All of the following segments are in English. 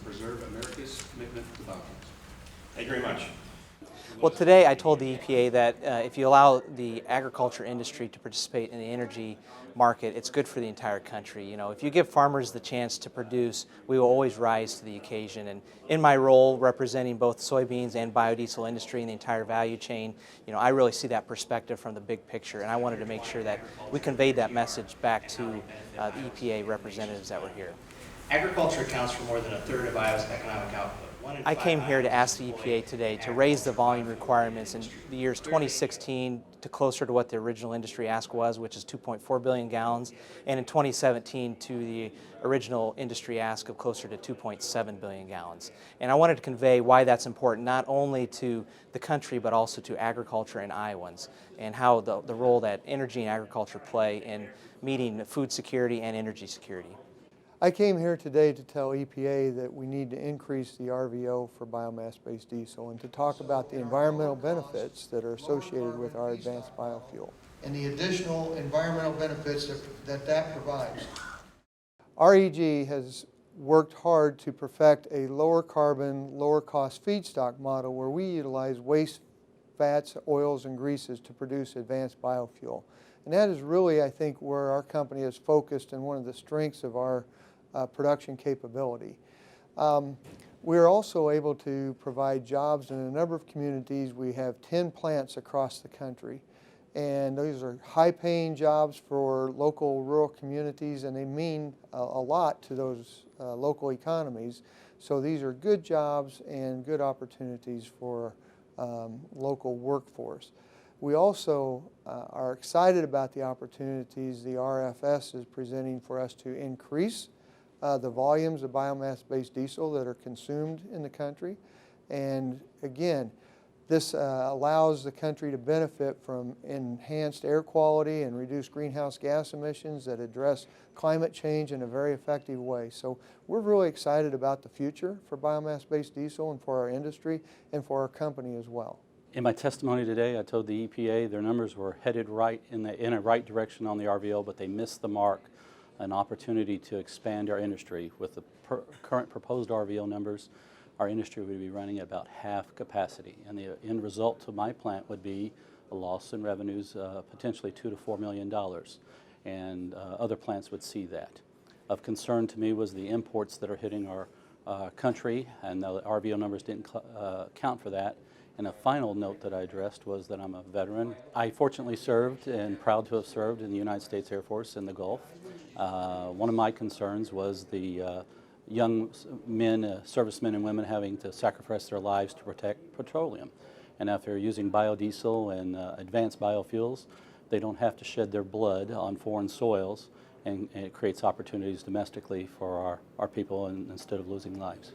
preserve America's commitment to biofuels. Thank you very much. Well, today I told the EPA that if you allow the agriculture industry to participate in the energy market, it's good for the entire country. You know, if you give farmers the chance to produce, we will always rise to the occasion. And in my role representing both soybeans and biodiesel industry and the entire value chain, you know, I really see that perspective from the big picture, and I wanted to make sure that we conveyed that message back to the EPA representatives that were here. Agriculture accounts for more than a third of Iowa's economic output. I came here to ask the EPA today to raise the volume requirements in the years 2016 to closer to what the original industry ask was, which is 2.4 billion gallons, and in 2017 to the original industry ask of closer to 2.7 billion gallons. And I wanted to convey why that's important, not only to the country but also to agriculture and Iowans, and how the role that energy and agriculture play in meeting food security and energy security. I came here today to tell EPA that we need to increase the RVO for biomass-based diesel and to talk about the environmental benefits that are associated with our advanced biofuel. And the additional environmental benefits that provides. REG has worked hard to perfect a lower carbon, lower cost feedstock model where we utilize waste fats, oils, and greases to produce advanced biofuel. And that is really, I think, where our company is focused and one of the strengths of our production capability. We're also able to provide jobs in a number of communities. We have 10 plants across the country, and those are high-paying jobs for local rural communities, and they mean a lot to those local economies. So these are good jobs and good opportunities for local workforce. We also are excited about the opportunities the RFS is presenting for us to increase the volumes of biomass-based diesel that are consumed in the country. And again, this allows the country to benefit from enhanced air quality and reduced greenhouse gas emissions that address climate change in a very effective way. So we're really excited about the future for biomass-based diesel and for our industry and for our company as well. In my testimony today, I told the EPA their numbers were headed right in a right direction on the RVO, but they missed the mark. An opportunity to expand our industry. With the current proposed RVO numbers, our industry would be running at about half capacity, and the end result to my plant would be a loss in revenues potentially $2 to $4 million, and other plants would see that. Of concern to me was the imports that are hitting our country, and the RVO numbers didn't count for that. And a final note that I addressed was that I'm a veteran. I fortunately served and proud to have served in the United States Air Force in the Gulf. One of my concerns was the young men, servicemen and women having to sacrifice their lives to protect petroleum. And if they're using biodiesel and advanced biofuels, they don't have to shed their blood on foreign soils, and it creates opportunities domestically for our people instead of losing lives.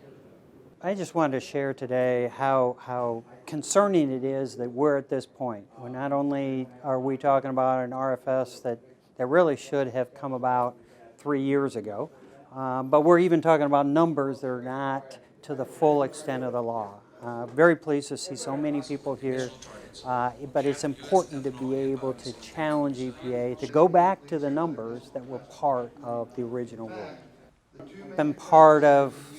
I just wanted to share today how concerning it is that we're at this point. Well, not only are we talking about an RFS that really should have come about 3 years ago, but we're even talking about numbers that are not to the full extent of the law. Very pleased to see so many people here, but it's important to be able to challenge EPA to go back to the numbers that were part of the original rule. Been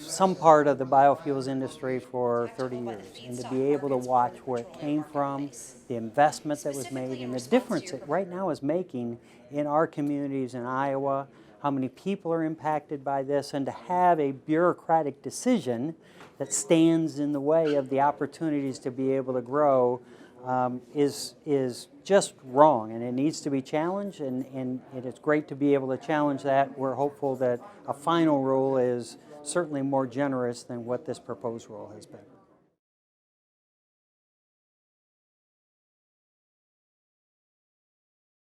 some part of the biofuels industry for 30 years, and to be able to watch where it came from, the investment that was made, and the difference it right now is making in our communities in Iowa, how many people are impacted by this, and to have a bureaucratic decision that stands in the way of the opportunities to be able to grow is just wrong, and it needs to be challenged, and it's great to be able to challenge that. We're hopeful that a final rule is certainly more generous than what this proposed rule has been.